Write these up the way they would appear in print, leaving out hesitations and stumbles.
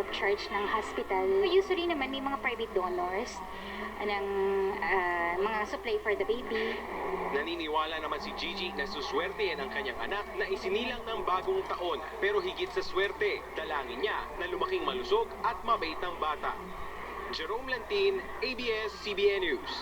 of charge ng hospital. Usually naman may mga private donors ng mga supply for the baby. Naniniwala naman si Gigi na suswertehin ang kanyang anak na isinilang ng bagong taon. Pero higit sa swerte, dalangin niya na lumaking malusog at mabait ang bata. Jerome Lantin, ABS-CBN News.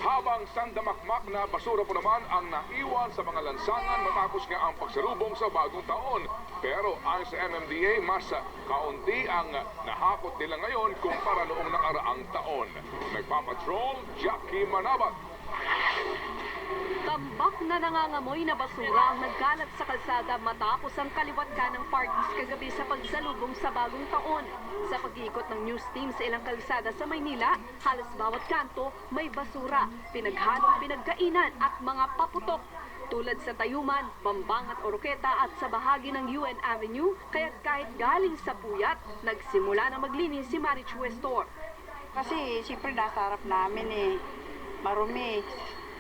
Habang sandamakmak na basura po naman ang naiwan sa mga lansangan matapos nga ang pagsalubong sa bagong taon. Pero ayon sa MMDA, mas kaunti ang nahakot nila ngayon kumpara noong nakaraang taon. Nagpapatrol, Jackie Manabat. Tambak na nangangamoy na basura ang nagkalat sa kalsada matapos ang kaliwat ka ng parties kagabi sa pagsalubong sa bagong taon. Sa pag-iikot ng news team sa ilang kalsada sa Maynila, halos bawat kanto may basura, pinaghalong pinagkainan at mga paputok. Tulad sa Tayuman, Bambang at Oroqueta at sa bahagi ng UN Avenue, kaya't kahit galing sa puyat, nagsimula na maglinis si Marich Westor. Kasi siyempre nasa harap namin marumi.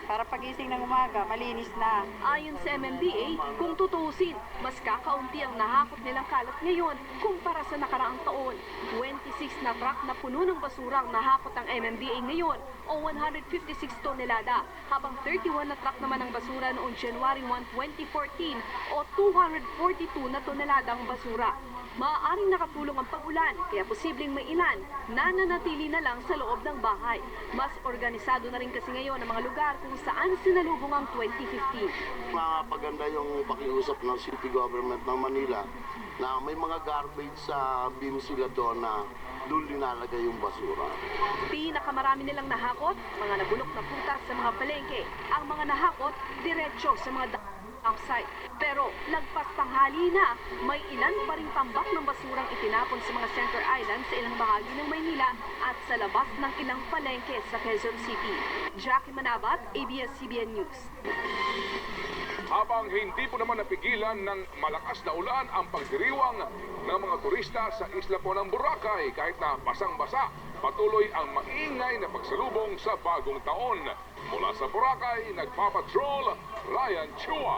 Para pagising ng umaga, malinis na. Ayon sa MMDA, kung tutuusin, mas kakaunti ang nahakot nilang kalat ngayon kumpara sa nakaraang taon. 26 na truck na puno ng basura ang nahakot ng MMDA ngayon o 156 tonelada, habang 31 na truck naman ang basura noong January 1, 2014 o 242 na toneladang basura. Maaaring nakatulong ang pag-ulan, kaya posibleng may ilan na nanatili na lang sa loob ng bahay. Mas organisado na rin kasi ngayon ang mga lugar kung saan sinalubong ang 2015. Napaganda yung pakiusap ng City Government ng Manila na may mga garbage sa bin sila doon na doon linalagay yung basura. Pinakamarami nilang nahakot, mga nabulok na prutas sa mga palengke. Ang mga nahakot, diretso sa mga outside. Pero lagpas tanghali na, may ilan pa rin tambak ng basurang itinapon sa mga center island sa ilang bahagi ng Maynila at sa labas ng ilang palengke sa Quezon City. Jackie Manabat, ABS-CBN News. Habang hindi po naman napigilan ng malakas na ulan ang pagdiriwang ng mga turista sa isla po ng Boracay kahit na basang-basa, patuloy ang maingay na pagsalubong sa bagong taon. Mula sa Boracay, nagpapatrol, Ryan Chua.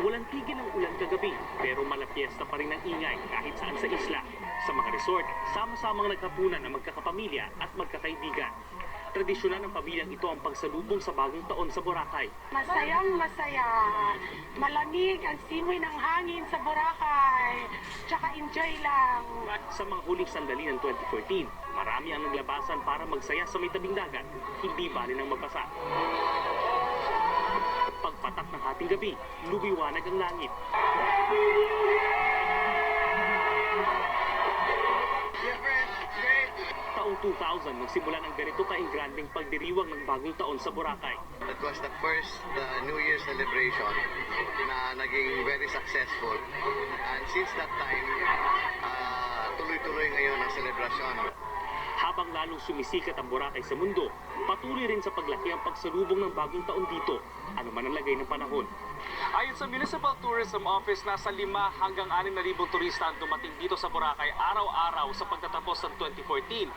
Walang tigil ang ulan kagabi, pero malapiesta pa rin ang ingay kahit saan sa isla. Sa mga resort, sama-samang naghapunan ang magkakapamilya at magkakaibigan. Tradisyonal ng pamilyang ito ang pagsalubong sa bagong taon sa Boracay. Masayang masaya. Malamig ang simoy ng hangin sa Boracay. Tsaka enjoy lang. Sa mga huling sandali ng 2014, marami ang naglabasan para magsaya sa may tabing dagat. Hindi bali ng mabasa. Pagpatak ng hating gabi, lumiwanag ang langit. Taong 2000, magsimula ng ganito kaingranding pagdiriwang ng bagong taon sa Boracay. It was the first New Year celebration na naging very successful. And since that time, tuloy-tuloy ngayon ang selebrasyon. Habang lalong sumisikat ang Boracay sa mundo, patuloy rin sa paglaki ang pagsalubong ng bagong taon dito, ano man ang lagay ng panahon. Ayon sa Municipal Tourism Office, nasa 5 hanggang 6,000 turista ang dumating dito sa Boracay araw-araw sa pagtatapos ng 2014.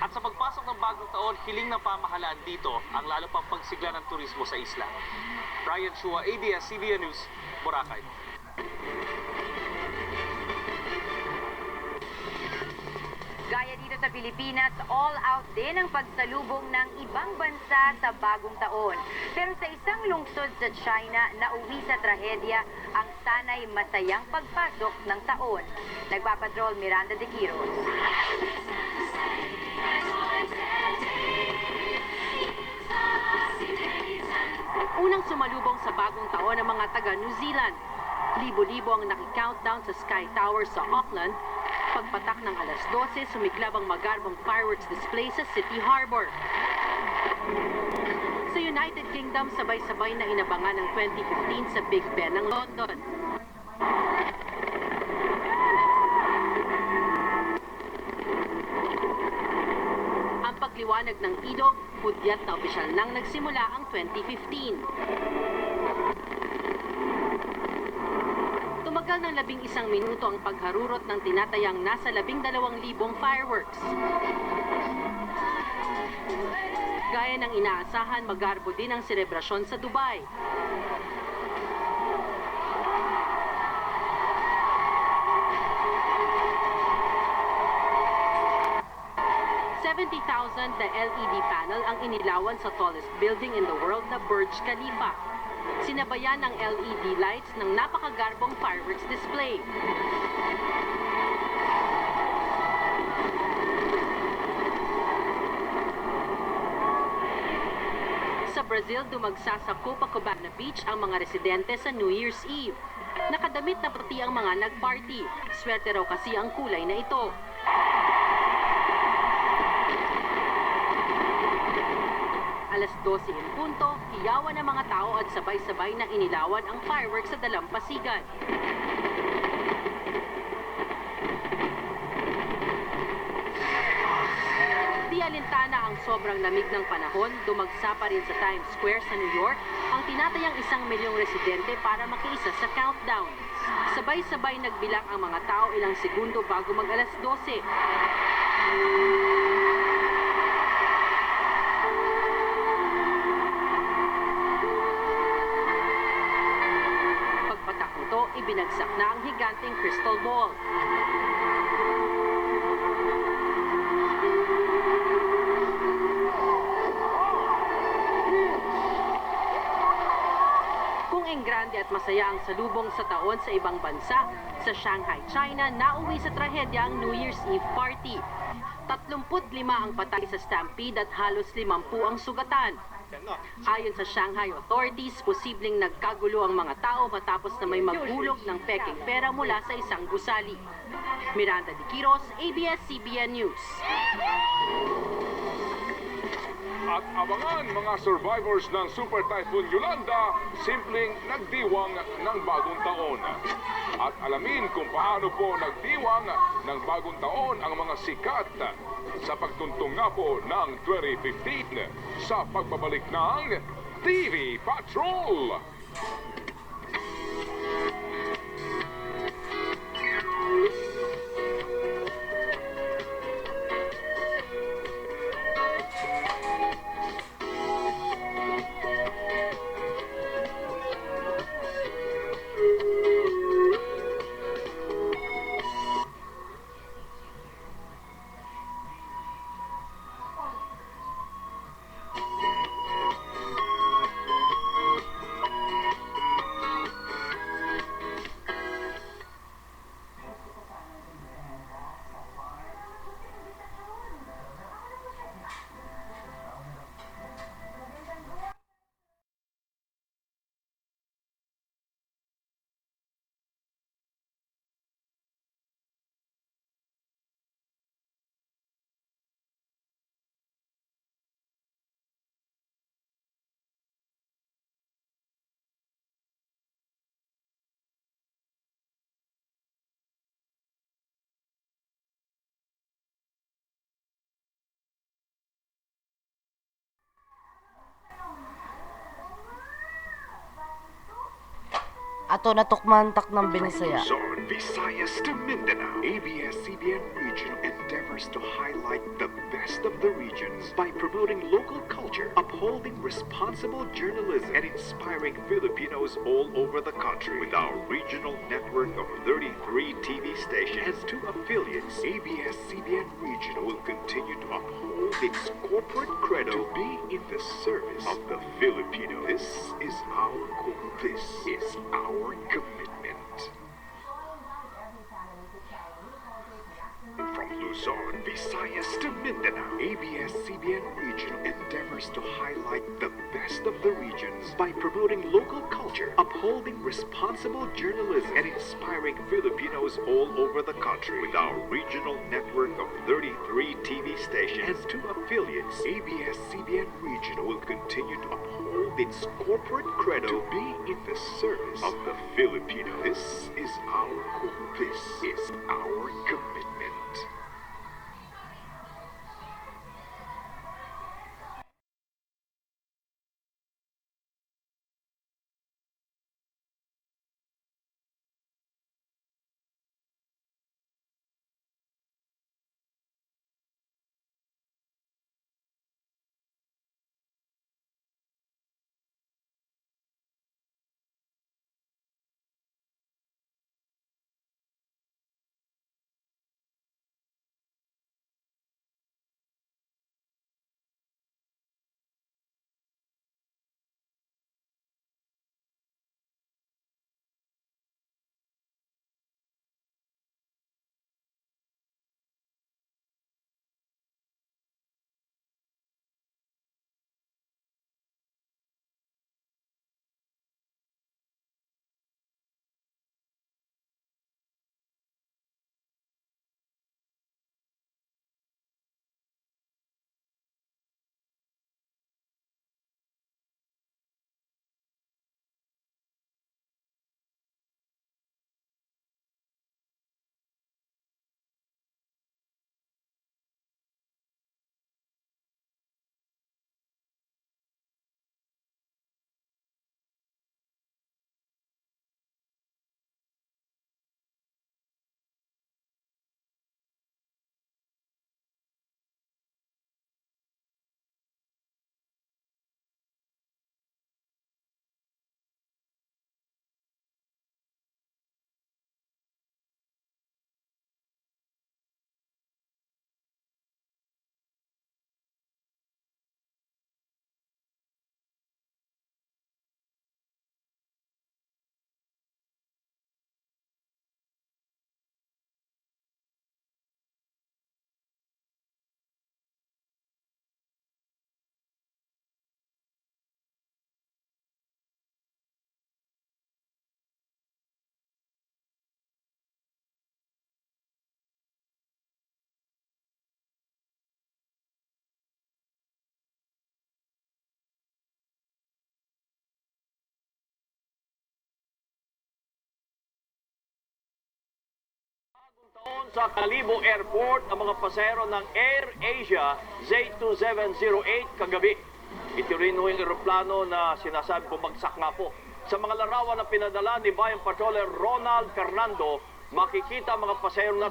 At sa pagpasok ng bagong taon, hiling ng pamahalaan dito ang lalo pang pagsigla ng turismo sa isla. Brian Chua, ABS-CBN News, Boracay. Gaya dito sa Pilipinas, all-out din ang pagsalubong ng ibang bansa sa bagong taon. Pero sa isang lungsod sa China, nauwi sa trahedya ang sanay masayang pagpasok ng taon. Nagpapatrol Miranda de Quiros. Unang sumalubong sa bagong taon ang mga taga New Zealand. Libo-libo ang naki-countdown sa Sky Tower sa Auckland. Pagpatak ng alas 12, sumiklab ang magarbong fireworks display sa City Harbor. Sa United Kingdom, sabay-sabay na inabangan ng 2015 sa Big Ben ng London. Ang pagliwanag ng ilog, hudyat na opisyal nang nagsimula ang 2015. Tumagal ng 11 minuto ang pagharurot ng tinatayang nasa 12,000 fireworks. Gaya ng inaasahan, magarbo din ang selebrasyon sa Dubai. 70,000 na LED panel ang inilawan sa tallest building in the world na Burj Khalifa. Sinabayan ng LED lights ng napakagarbong fireworks display. Sa Brazil, dumagsa sa Copacabana Beach ang mga residente sa New Year's Eve. Nakadamit na puti ang mga nag-party. Swerte raw kasi ang kulay na ito. Alas 12 in punto, hiyawan ng mga tao at sabay-sabay na inilawan ang fireworks sa dalampasigan. Di alintana ang sobrang lamig ng panahon, dumagsa pa rin sa Times Square sa New York ang tinatayang 1 milyong residente para makiisa sa countdown. Sabay-sabay nagbilang ang mga tao ilang segundo bago mag-alas 12. Pagpatak nito, ibinagsak na ang higanteng crystal ball. Kung enggrande at masaya ang salubong sa taon sa ibang bansa, sa Shanghai, China, nauwi sa trahedya ang New Year's Eve party. 35 ang patay sa stampede at halos 50 ang sugatan. Ayon sa Shanghai authorities, posibleng nagkagulo ang mga tao matapos na may maghulog ng peking pera mula sa isang gusali. Miranda de Quiros, ABS-CBN News. At abangan mga survivors ng Super Typhoon Yolanda, simpleng nagdiwang ng bagong taon. At alamin kung paano po nagdiwang ng bagong taon ang mga sikat sa pagtuntong nga po ng 2015 sa pagbabalik ng TV Patrol. Ato natukmantak ng Binisaya. Luzon, Visayas to Mindanao, ABS-CBN Regional endeavors to highlight the best of the regions by promoting local culture, upholding responsible journalism, and inspiring Filipinos all over the country. With our regional network of 33 TV stations and 2 affiliates, ABS-CBN Regional will continue to uphold its corporate credo to be in the service of the Filipino. This is our goal. This is our commitment. From Luzon, Visayas to Mindanao, ABS-CBN Regional endeavors to highlight the best of the regions by promoting local culture, upholding responsible journalism, and inspiring Filipinos all over the country. With our regional network of 33 TV stations and 2 affiliates, ABS-CBN Regional will continue to uphold its corporate credo to be in the service of the Filipino. This is our goal. This is our commitment. Doon sa Kalibo Airport, ang mga pasahero ng Air Asia Z2708 kagabi. Ito rin yung eroplano na sinasabi bumagsak nga po. Sa mga larawan na pinadala ni Bayan Patroller Ronald Fernando, makikita mga pasahero na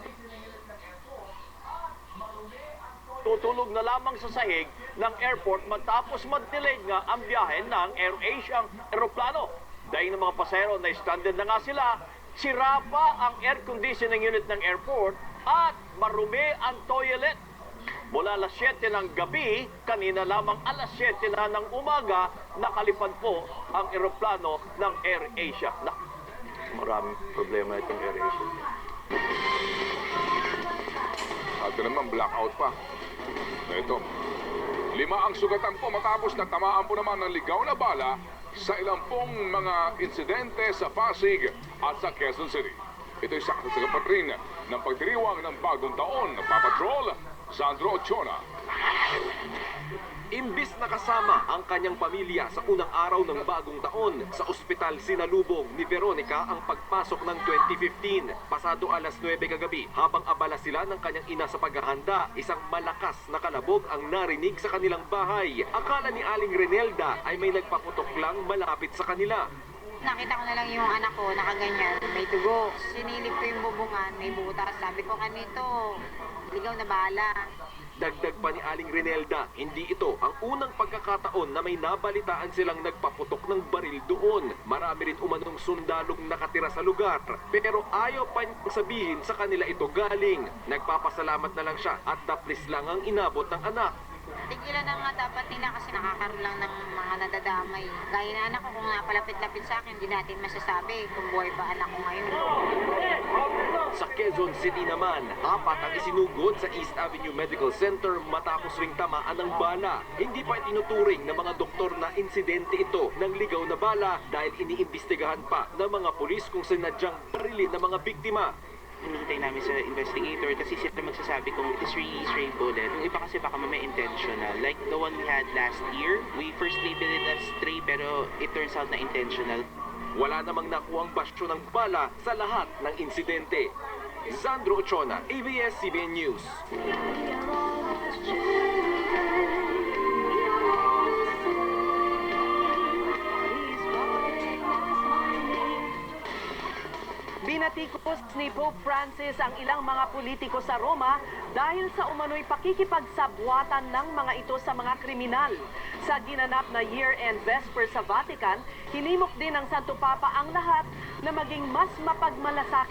tutulog na lamang sa sahig ng airport matapos mag-delay nga ang biyahe ng Air Asia eroplano. Dahil ng mga pasahero na stranded na nga sila, sira pa ang air conditioning unit ng airport at marumi ang toilet. Mula alas 7 ng gabi, kanina lamang alas 7 na ng umaga, nakalipad po ang eroplano ng Air Asia. Maraming problema itong Air Asia. At naman, blackout pa. Na ito. 5 ang sugatan po matapos na tamaan po naman ng ligaw na bala sa ilang pong mga insidente sa Pasig at sa Quezon City. Ito'y sakto sa kapatrin ng pagdiriwang ng bagong taon. Papatrol, Sandro Ochona. Imbis na kasama ang kanyang pamilya sa unang araw ng bagong taon, sa ospital sinalubong ni Veronica ang pagpasok ng 2015. Pasado alas 9 kagabi, habang abala sila ng kanyang ina sa paghahanda, isang malakas na kalabog ang narinig sa kanilang bahay. Akala ni Aling Renelda ay may nagpaputok lang malapit sa kanila. Nakita ko na lang yung anak ko, nakaganyan, may dugo. Sinilip ko yung bubungan, may butas. Sabi ko, kanito, ligaw na bala. Dagdag pa ni Aling Renelda, hindi ito ang unang pagkakataon na may nabalitaan silang nagpaputok ng baril doon. Marami rin umanong sundalong nakatira sa lugar, pero ayaw pa niyang sabihin sa kanila ito galing. Nagpapasalamat na lang siya at taplis lang ang inabot ng anak. Tigilan na nga dapat nila kasi nakakaroon lang ng mga nadadamay. Gaya na anak ko, kung napalapit-lapit sa akin, hindi natin masasabi kung buhay ba anak ko ngayon. Sa Quezon City naman, 4 ang isinugod sa East Avenue Medical Center matapos ring tamaan ng bala. Hindi pa itinuturing ng mga doktor na insidente ito ng ligaw na bala dahil iniimbestigahan pa ng mga pulis kung sinadyang barilin ng mga biktima. Hinihintay namin sa investigator kasi sila magsasabi kung it is really stray bullet. Yung iba kasi baka may intentional. Like the one we had last year, we first labeled it as stray pero it turns out na intentional. Wala namang nakuhang basyo ng bala sa lahat ng insidente. Sandro Ochona, ABS-CBN News. Binatikos ni Pope Francis ang ilang mga politiko sa Roma dahil sa umano'y pakikipagsabwatan ng mga ito sa mga kriminal. Sa ginanap na year-end vesper sa Vatican, hinimok din ng Santo Papa ang lahat na maging mas mapagmalasakit